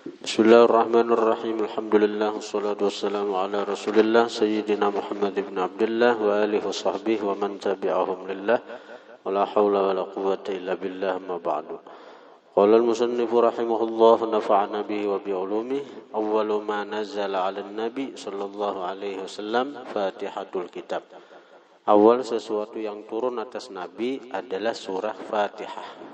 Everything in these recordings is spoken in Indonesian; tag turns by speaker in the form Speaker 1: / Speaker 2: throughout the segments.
Speaker 1: Bismillahirrahmanirrahim. Alhamdulillah wassalatu wassalamu ala Rasulillah sayyidina Muhammad ibn Abdullah wa alihi wa sahbihi wa man tabi'ahum lillah wa la hawla wa la quwwata illa billah ma ba'du. Qala al-musannif rahimahullah nafa'ana bihi wa bi ulumihi. Awwalu ma nazala 'ala an-nabi sallallahu alaihi wasallam Fatihatul Kitab. Awal sesuatu yang turun atas Nabi adalah surah Fatihah.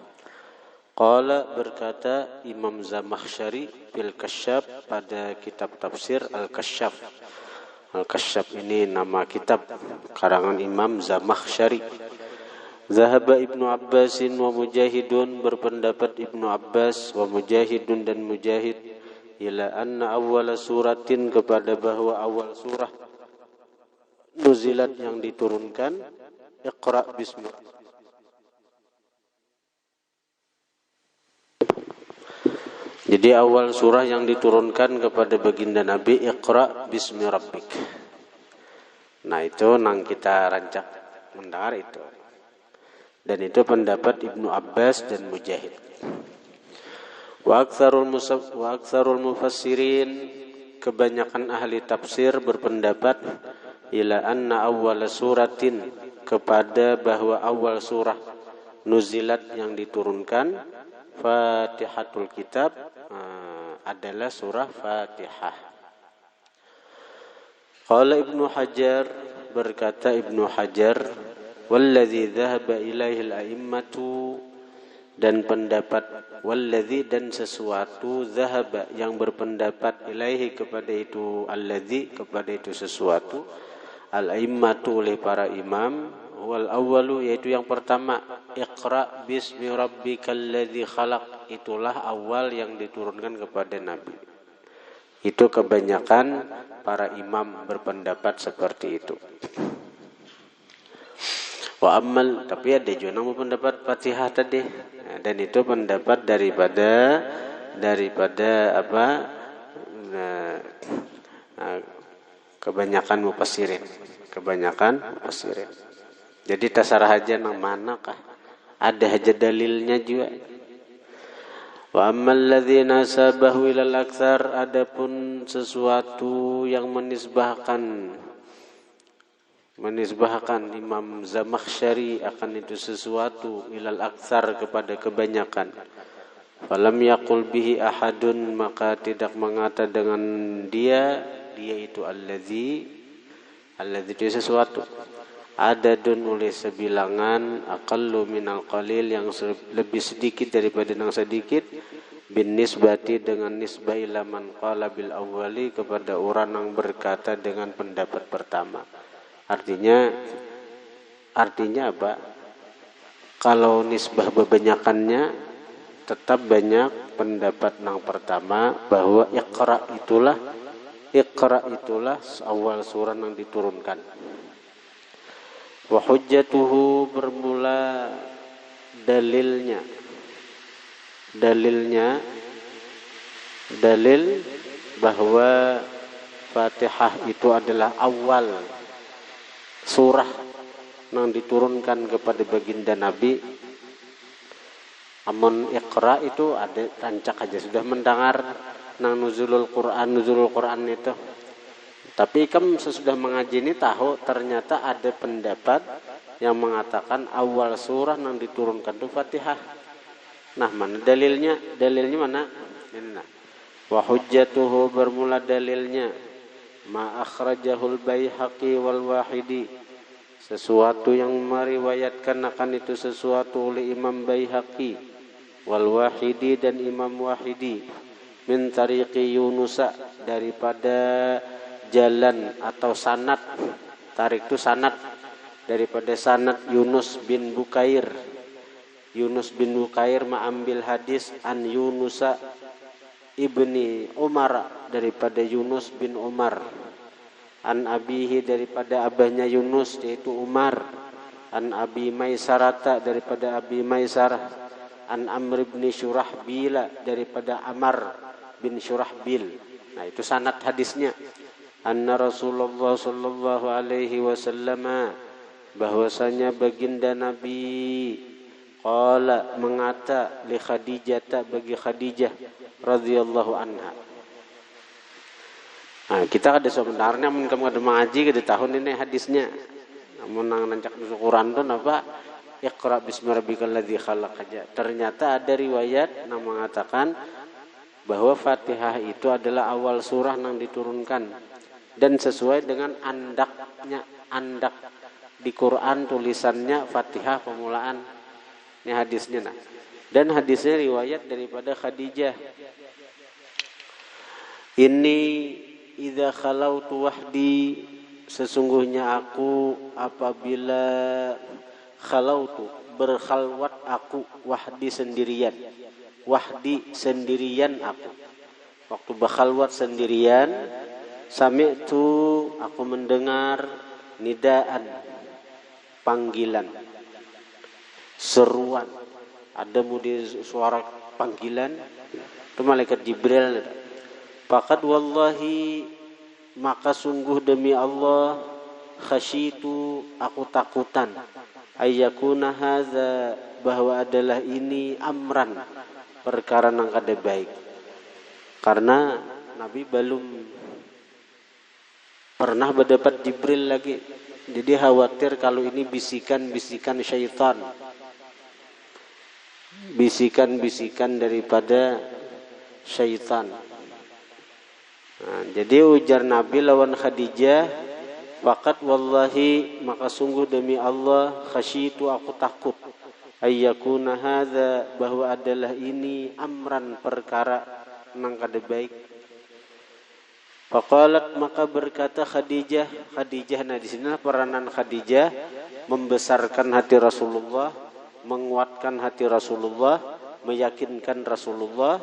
Speaker 1: Qala berkata Imam Zamakhsyari fil Kasyaf pada kitab tafsir Al-Kasyaf. Al-Kasyaf ini nama kitab karangan Imam Zamakhsyari. Zahaba Ibnu Abbasin wa Mujahidun, berpendapat Ibnu Abbas wa Mujahidun dan Mujahid, ila anna awwala suratin kepada bahwa awal surah nuzilat yang diturunkan Iqra bismi. Jadi awal surah yang diturunkan kepada baginda Nabi Iqra bismi rabbik. Nah itu nang kita rancak mendengar itu. Dan itu pendapat Ibnu Abbas dan Mujahid. Wa aktsarul mufassirin, kebanyakan ahli tafsir berpendapat ila anna awwal suratin kepada bahwa awal surah nuzilat yang diturunkan Fatihatul Kitab adalah surah Fatihah. Qala Ibnu Hajar, berkata Ibnu Hajar, wallazi dhahaba ilaihi al-a'immatu, dan pendapat wallazi dan sesuatu, dhahaba yang berpendapat ilaihi kepada itu, allazi kepada itu sesuatu, al-a'immatu oleh para imam, wal awwalu yaitu yang pertama, Iqra bismi rabbikal ladzi khalaq, itulah awal yang diturunkan kepada Nabi. Itu kebanyakan para imam berpendapat seperti itu. Wa ammal, tapi ada juga yang pendapat Fatihah tadi. Dan itu pendapat daripada apa? Kebanyakan mufassirin. Jadi tasarah aja nang manakah? Ada aja dalilnya juga. Wa ammal ladzina sabahu ilal aktsar, adapun sesuatu yang menisbahkan Imam Zamakhsyari akan itu sesuatu ilal aktsar kepada kebanyakan. Falam yaqul bihi ahadun, maka tidak mengata dengan dia itu allazi itu sesuatu. Adadun oleh sebilangan, aqallu minal qalil yang lebih sedikit daripada yang sedikit, bin nisbati dengan nisbah ila man qala bil awwali kepada orang yang berkata dengan pendapat pertama. Artinya apa? Kalau nisbah kebanyakannya tetap banyak pendapat yang pertama bahwa Iqra itulah awal surah yang diturunkan. Wa hujjatuhu, bermula dalil bahwa Fatihah itu adalah awal surah yang diturunkan kepada baginda Nabi. Amun Iqra itu ada rancak aja sudah mendengar nang nuzulul Quran itu. Tapi kamu sesudah mengaji ini tahu ternyata ada pendapat yang mengatakan awal surah yang diturunkan itu Fatihah. Nah, mana dalilnya? Dalilnya mana? Ini nah. Wa hujjatuhu, bermula dalilnya ma akhrajahul Baihaqi wal Wahidi, sesuatu yang meriwayatkan akan itu sesuatu oleh Imam Baihaqi wal Wahidi dan Imam Wahidi, min tariqi Yunusa, daripada jalan atau sanad. Tarik itu sanad, daripada sanad Yunus bin Bukair mengambil hadis an Yunusa ibni Umar, daripada Yunus bin Umar, an abihi, daripada abahnya Yunus yaitu Umar, an Abi Maisarata, daripada Abi Maisarah, an Amr bin Syurahbil, daripada Amr bin Syurahbil. Nah itu sanad hadisnya. Anna Rasulullah sallallahu alaihi wasallam, bahwasanya baginda Nabi Qala mengata li Khadijah bagi Khadijah radhiyallahu anha. Nah, kita ada sebenarnya mun kamu ada mengaji ke tahun ini hadisnya. Namun nang nancak Quran tuh apa? Iqra bismi rabbikal ladzi khalaq aja. Ternyata ada riwayat yang mengatakan bahwa Fatihah itu adalah awal surah yang diturunkan dan sesuai dengan andak di Quran tulisannya Fatihah pemulaan. Ini hadisnya nah. Dan hadisnya riwayat daripada Khadijah. Ini idza khalautu wahdi, sesungguhnya aku apabila khalautu berkhalwat aku wahdi sendirian. Wahdi sendirian aku. Waktu berkhalwat sendirian, sami'tu aku mendengar nidaan, panggilan, seruan. Ada mudi suara panggilan itu malaikat Jibril. Faqad wallahi, maka sungguh demi Allah, khasyitu aku takutan, ayyakuna hadza, bahwa adalah ini amran, perkara nang kada baik. Karena Nabi belum pernah berdapat Jibril lagi. Jadi khawatir kalau ini bisikan-bisikan syaitan. Bisikan-bisikan daripada syaitan. Nah, jadi ujar Nabi lawan Khadijah, faqat wallahi, maka sungguh demi Allah, khasyitu aku takut, ayyakuna hadza, bahwa adalah ini amran, perkara nang kada baik. Faqalat, maka berkata Khadijah nah di sini peranan Khadijah membesarkan hati Rasulullah, menguatkan hati Rasulullah, meyakinkan Rasulullah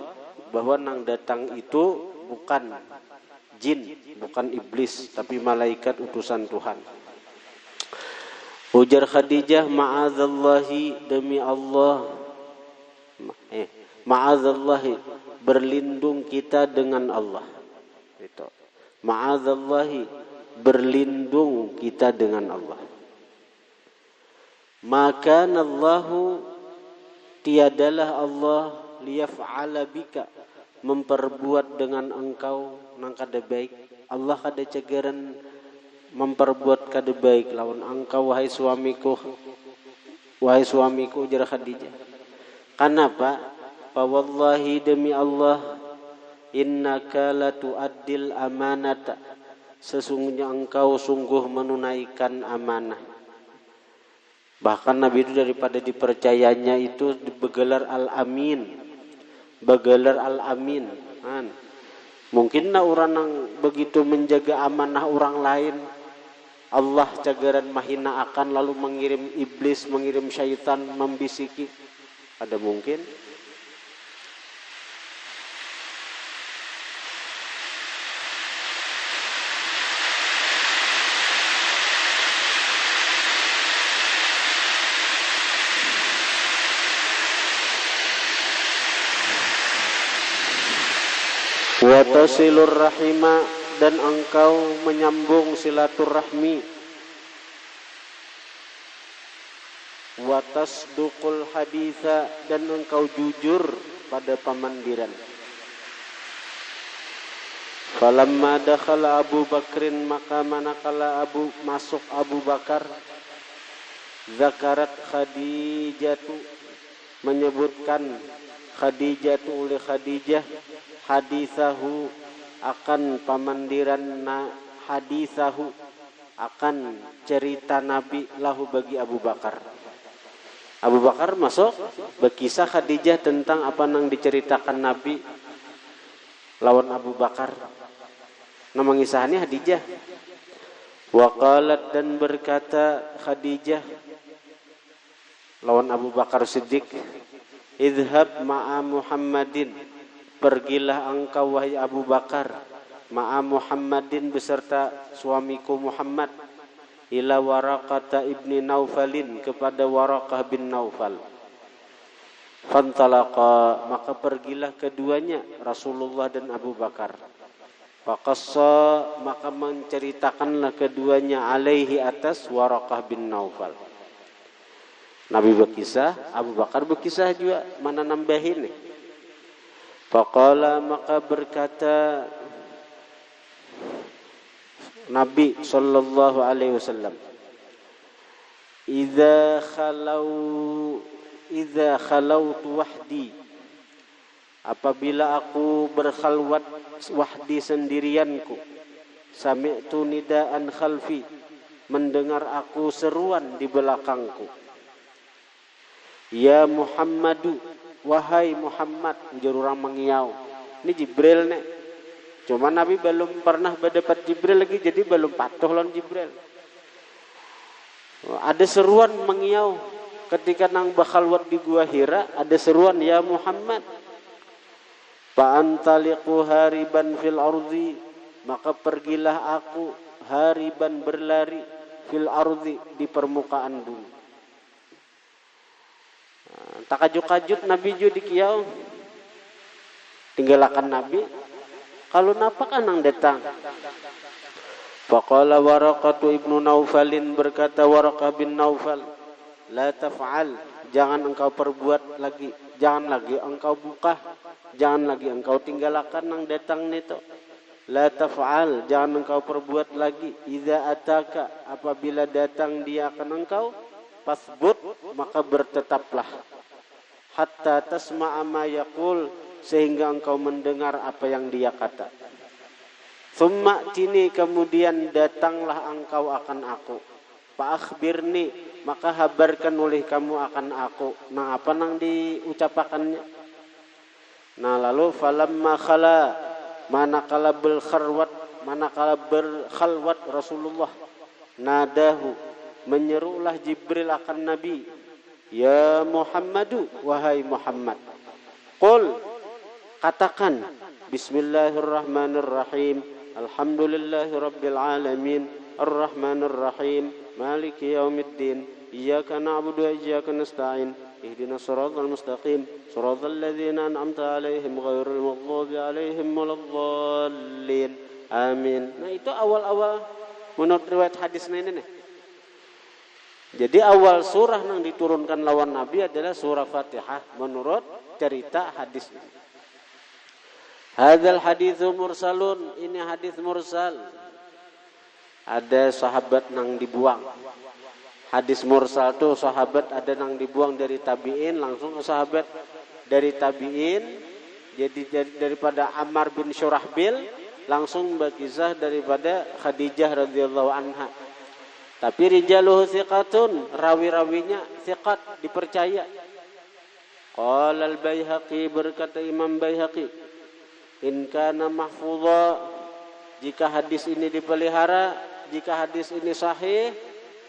Speaker 1: bahwa nang datang itu bukan jin, bukan iblis, tapi malaikat utusan Tuhan. Ujar Khadijah, ma'adzallahi, demi Allah, ma'adzallahi, berlindung kita dengan Allah. Itu. Ma'adzallahi, berlindung kita dengan Allah. Maka Allahu, tiadalah Allah, liyaf'ala bika, memperbuat dengan engkau nang kada baik. Allah kada cegeran memperbuat kada baik lawan engkau wahai suamiku ujar Khadijah. Kenapa? Fa wallahi, demi Allah, innaka la tu'addil amanata, sesungguhnya engkau sungguh menunaikan amanah. Bahkan Nabi itu daripada dipercayanya itu bergelar Al-Amin. Bergelar Al-Amin. Mungkin orang yang begitu menjaga amanah orang lain, Allah cagaran mahina akan lalu mengirim iblis, mengirim syaitan membisiki. Ada mungkin? Wa tasilur rahima, dan engkau menyambung silaturahmi. Wa tasduqul haditha, dan engkau jujur pada pamandiran. Falamma dakhala Abu Bakrin, maka manakala masuk Abu Bakar, zakarat Khadijatu, menyebutkan Khadijatu oleh Khadijah, hadithahu, akan pamandiran hadithahu, akan cerita Nabi lahu bagi Abu Bakar. Abu Bakar masuk berkisah Khadijah tentang apa yang diceritakan Nabi lawan Abu Bakar. Nama ngisahnya Khadijah. Waqalat, dan berkata Khadijah lawan Abu Bakar Siddiq, idhab ma'a Muhammadin, pergilah engkau wahai Abu Bakar, ma'a Muhammadin, beserta suamiku Muhammad, ila Waraqah ibni Naufalin, kepada Waraqah bin Naufal. Fantalaqa, maka pergilah keduanya, Rasulullah dan Abu Bakar. Faqassa, maka menceritakanlah keduanya, alaihi, atas Waraqah bin Naufal. Nabi berkisah, Abu Bakar berkisah juga, mana nambahin nih. Faqala, maka berkata Nabi sallallahu alaihi wasallam, Idza khalautu wahdi, apabila aku berkhalwat wahdi sendirianku, sami'tu nidaan khalfi, mendengar aku seruan di belakangku. Ya Muhammadu, wahai Muhammad, jururang mengiau. Ini Jibril nih. Cuma Nabi belum pernah berdebat Jibril lagi, jadi belum patuh lawan Jibril. Ada seruan mengiau ketika nang bakhalwat di gua Hira, ada seruan ya Muhammad. Fa'antaliqu hariban fil ardi, maka pergilah aku hariban berlari fil ardi, di permukaan bumi. Takajut-kajut Nabi ju di kiau, tinggalakan Nabi. Kalau napak anang datang. Faqala Waraqatu ibnu Naufalin, berkata Waraqah bin Naufal, la taf'al, jangan engkau perbuat lagi, jangan lagi engkau buka, jangan lagi engkau tinggalakan nang datang nito. La taf'al, jangan engkau perbuat lagi. Idza ataka, apabila datang dia akan engkau, fasbut, maka bertetaplah. Hatta tasma'a ma yaqul, sehingga engkau mendengar apa yang dia kata. Thumma tini, kemudian datanglah engkau akan aku. Fa akhbirni, maka habarkan oleh kamu akan aku. Nah, apa nang diucapakannya? Nah, lalu falamma khala, manakala berkhalwat Rasulullah, nadahu, menyerulah Jibril akan Nabi, ya Muhammadu, wahai Muhammad. Qul, katakan, Bismillahirrahmanirrahim, Alhamdulillahi Rabbil Alamin, Ar-Rahmanir-Rahim, Maliki Yaumiddin, Iyyaka na'budu wa iyyaka nasta'in, Ihdinas siratal mustaqim, siratal ladzina an'amta 'alaihim ghairil maghdubi 'alaihim waladdallin. Amin. Nah, itu awal-awal menurut riwayat hadisnya ini nih. Jadi awal surah yang diturunkan lawan Nabi adalah surah Fatihah menurut cerita hadis ini. Hadzal haditsu mursalun, ini hadis mursal. Ada sahabat nang dibuang. Hadis mursal tuh sahabat ada nang dibuang dari tabi'in langsung ke sahabat, dari tabi'in jadi daripada Ammar bin Syurahbil langsung berkisah daripada Khadijah radhiyallahu anha. Tapi rijaluhu thiqatun, rawi-rawinya thiqat, dipercaya. Qala al-Baihaqi, berkata Imam Baihaqi, in kana mahfudha, jika hadis ini dipelihara, jika hadis ini sahih,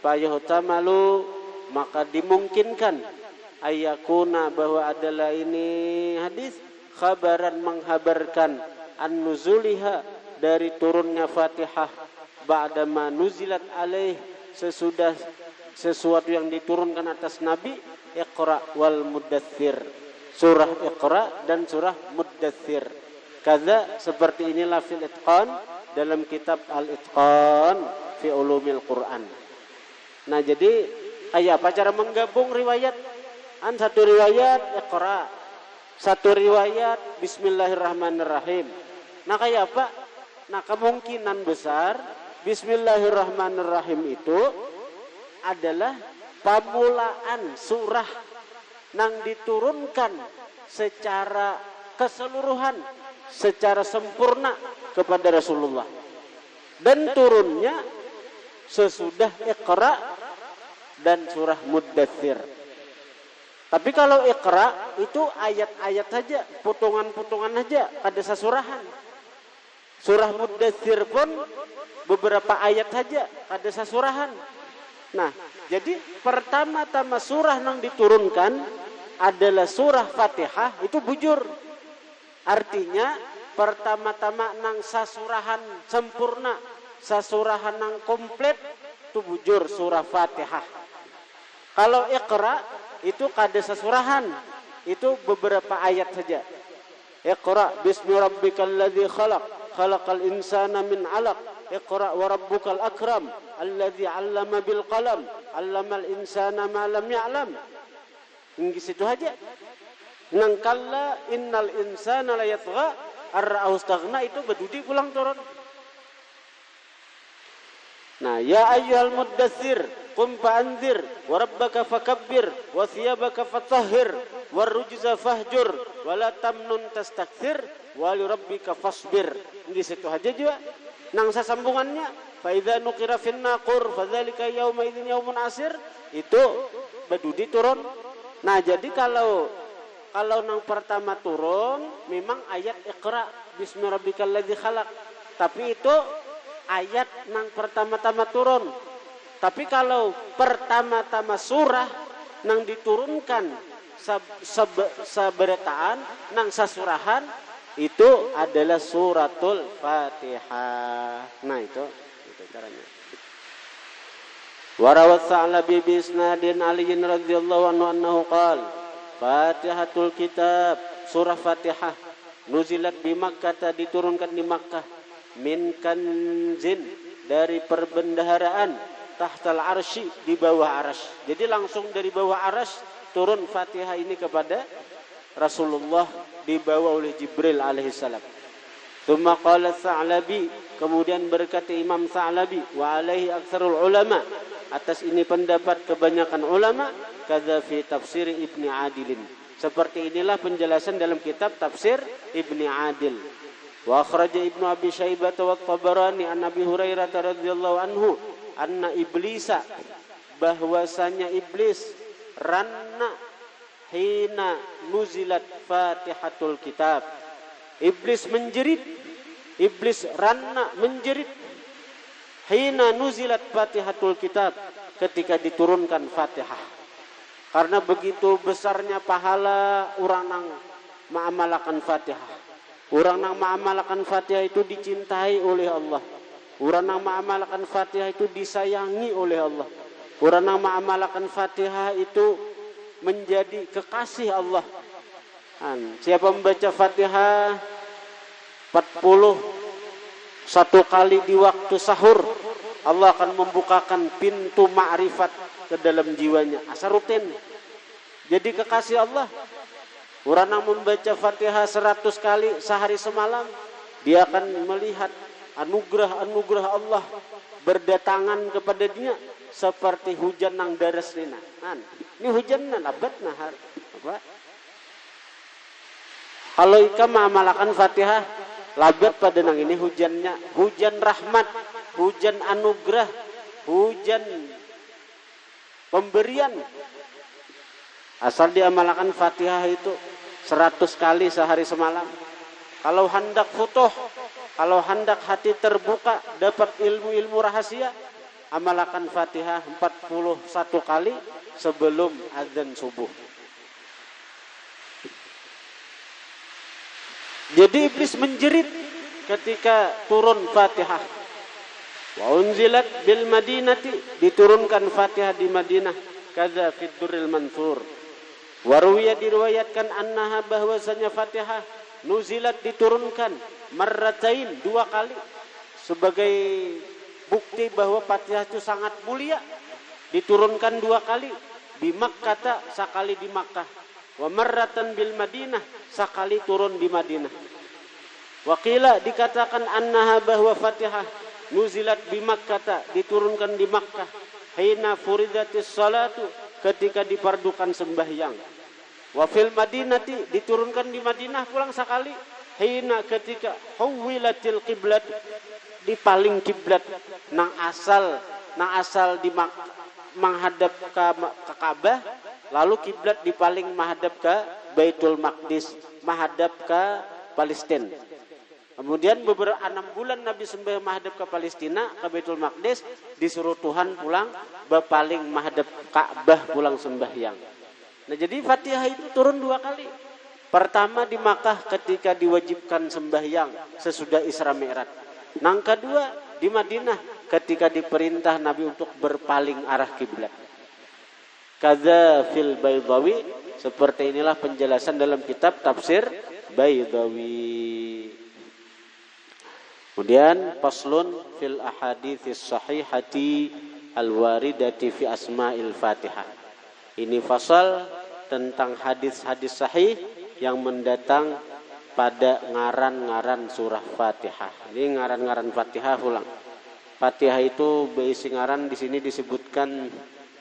Speaker 1: fayuhtamalu, maka dimungkinkan, ayakuna, bahwa adalah ini hadis khabaran, menghabarkan, an-nuzuliha, dari turunnya Fatihah, ba'dama nuzilat alaih, sesudah sesuatu yang diturunkan atas Nabi, Iqra wal Muddathir, surah Iqra dan surah Muddathir. Kaza, seperti inilah fil itqan, dalam kitab al-itqan fi ulumil Quran. Nah, jadi kayak apa cara menggabung riwayat? Satu riwayat Iqra, satu riwayat Bismillahirrahmanirrahim. Nah, kayak apa? Nah, kemungkinan besar Bismillahirrahmanirrahim itu adalah pamulaan surah yang diturunkan secara keseluruhan, secara sempurna kepada Rasulullah, dan turunnya sesudah Iqra dan surah Muddathir. Tapi kalau Iqra itu ayat-ayat saja, potongan-potongan saja, ada sasurahan. Surah Muddathir pun beberapa ayat saja, ada sasurahan. Nah, jadi pertama-tama surah yang diturunkan adalah surah Fatihah, itu bujur. Artinya pertama-tama nang sasurahan sempurna, sasurahan nang komplit, itu bujur surah Fatihah. Kalau Iqra itu kada sasurahan, itu beberapa ayat saja. Iqra bismi rabbikal ladzi khalaq, khalaqal insana min 'alaq, Iqra wa rabbukal akram, alladzi 'allama bil qalam, 'allamal insana ma lam ya'lam. Hingga situ aja. Nang kalla innal insana la yatgha ar-ra'ahu istaghna itu bedudi pulang turun. Nah, ya ayyuhal muddatsir qum fa'anzir wa rabbaka fakabbir wa thiyabaka fatahhir war rujza fahjur wa la tamnun tastakthir wa li rabbika fasbir. Di situ aja juga. Nang sambungannya fa idza nuqira fin naqur fadzalika yauma idzin yaumun asir itu bedudi turun. Nah, jadi kalau nang pertama turun memang ayat Iqra bismi rabbikal ladzi khalaq. Tapi itu ayat nang pertama-tama turun. Tapi kalau pertama-tama surah nang diturunkan saberataan nang sasurahan itu adalah suratul Fatihah. Nah, itu caranya. Warawat Sa'labi bi isnadin Ali radhiyallahu anhu annahu qala Fatihatul kitab, surah Fatihah nuzilat di Makkah, diturunkan di Makkah, min kanzin, dari perbendaharaan, tahtal arsy, di bawah arsy. Jadi langsung dari bawah arsy turun Fatihah ini kepada Rasulullah, dibawa oleh Jibril alaihissalam. Tsumma qala Sa'labi, kemudian berkata Imam Sa'labi, wa alaihi aktsarul ulama, atas ini pendapat kebanyakan ulama, kadza fi tafsir Ibni Adilin. Seperti inilah penjelasan dalam kitab tafsir Ibni Adil. Wa akhraja Ibnu Abi Syaibah wa Tabarani an Abi Hurairah radhiyallahu anhu anna iblisa, bahwasanya iblis, ranna hina nuzilat Fatihatul kitab. Iblis menjerit, iblis ranna menjerit hina nuzilat Fatihatul kitab, ketika diturunkan Fatihah. Karena begitu besarnya pahala orang nang ma'amalakan Fatihah. Orang nang ma'amalakan Fatihah itu dicintai oleh Allah. Orang nang ma'amalakan Fatihah itu disayangi oleh Allah. Orang nang ma'amalakan Fatihah itu menjadi kekasih Allah. Siapa membaca Fatihah 41 kali di waktu sahur, Allah akan membukakan pintu ma'rifat ke dalam jiwanya. Asal rutin. Jadi kekasih Allah. Orang yang membaca Fatihah 100 kali sehari semalam, dia akan melihat anugerah-anugerah Allah berdatangan kepada dia seperti hujan nang daras nina. Ini hujan nang abad nahar. Apa? Kalau ikam mengamalkan Fatihah, labat pada nang ini hujannya, hujan rahmat, hujan anugerah, hujan pemberian. Asal diamalkan Fatihah itu 100 kali sehari semalam. Kalau hendak futuh, kalau hendak hati terbuka, dapat ilmu-ilmu rahasia, amalkan Fatihah 41 kali sebelum azan subuh. Jadi iblis menjerit ketika turun Fatihah. Wa unzilat bil Madinati, diturunkan Fatihah di Madinah, kadza fid Durril Mansur. Waruya, diriwayatkan annaha, bahwasanya Fatihah nuzilat, diturunkan marratain, 2 kali, sebagai bukti bahwa Fatihah itu sangat mulia. Diturunkan 2 kali, di Makkah, sekali di Makkah, wa marratan bil Madinah, sekali turun di Madinah. Waqila, dikatakan annaha, bahwa Fatihah nuzilat bi Makkah, diturunkan di Makkah, hina furidatis salatu, ketika dipardukan sembahyang. Wa fil Madinati, diturunkan di Madinah pulang sekali, hina, ketika huwilatil qiblat, dipaling kiblat, nang asal di menghadap ke Ka'bah, lalu kiblat dipaling menghadap ke Baitul Maqdis, menghadap ke Palestina. Kemudian beberapa 6 bulan Nabi sembahyang menghadap ke Palestina, ke Baitul Maqdis, disuruh Tuhan pulang berpaling menghadap Ka'bah, pulang sembahyang. Nah, jadi Fatihah itu turun 2 kali. Pertama di Makkah ketika diwajibkan sembahyang sesudah Isra Mi'raj. Nang kedua di Madinah ketika diperintah Nabi untuk berpaling arah kiblat. Kadza fil Baydawi, seperti inilah penjelasan dalam kitab tafsir Baydawi. Kemudian faslun fil ahaditsis sahihati al-waridati fi asma'il Fatihah. Ini fasal tentang hadis-hadis sahih yang mendatang pada ngaran-ngaran surah Fatihah. Ini ngaran-ngaran Fatihah ulang. Fatihah itu berisi ngaran, di sini disebutkan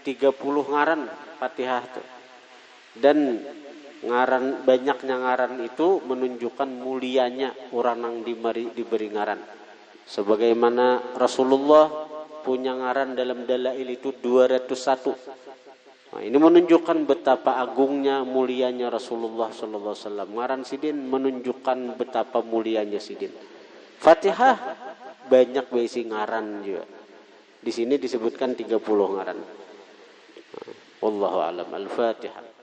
Speaker 1: 30 ngaran Fatihah itu. Dan ngaran, banyaknya ngaran itu menunjukkan mulianya orang yang diberi ngaran. Sebagaimana Rasulullah punya ngaran dalam dalail itu 201. Nah, ini menunjukkan betapa agungnya, mulianya Rasulullah sallallahu alaihi wasallam. Ngaran sidin menunjukkan betapa mulianya sidin. Fatihah banyak berisi ngaran juga. Di sini disebutkan 30 ngaran. Wallahu a'lam. Al-Fatihah.